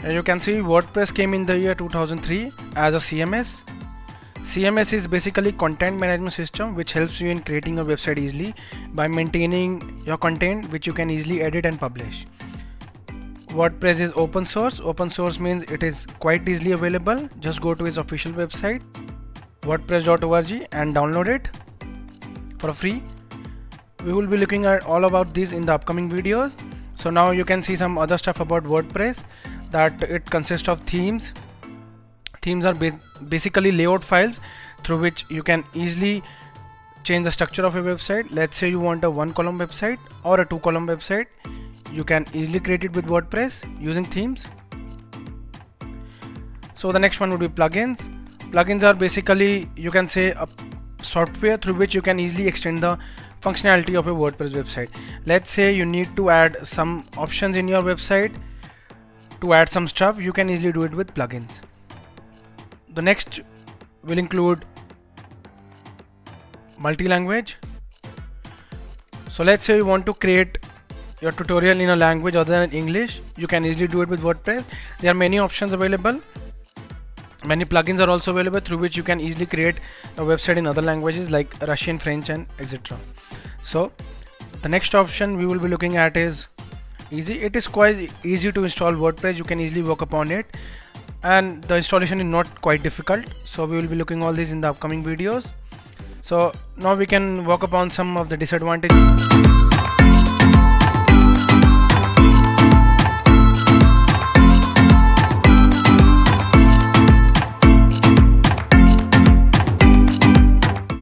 You can see WordPress came in the year 2003 as a CMS. CMS is basically content management system which helps you in creating a website easily by maintaining your content which you can easily edit and publish. WordPress is open source. Open source means it is quite easily available. Just go to its official website wordpress.org and download it for free. We will be looking at all about this in the upcoming videos. So now you can see some other stuff about WordPress, that it consists of themes. Themes are basically layout files through which you can easily change the structure of a website. Let's say you want a 1-column website or a 2-column website. You can easily create it with WordPress using themes. So the next one would be plugins. Plugins are basically, you can say, a software through which you can easily extend the functionality of a WordPress website. Let's say you need to add some options in your website, to add some stuff, you can easily do it with plugins. The next will include multi-language. So let's say you want to create your tutorial in a language other than English, you can easily do it with WordPress. There are many options available. Many plugins are also available through which you can easily create a website in other languages like Russian, French and etc. So the next option we will be looking at is easy. It is quite easy to install WordPress. You can easily work upon it and the installation is not quite difficult. So we will be looking all these in the upcoming videos. So now we can work upon some of the disadvantages.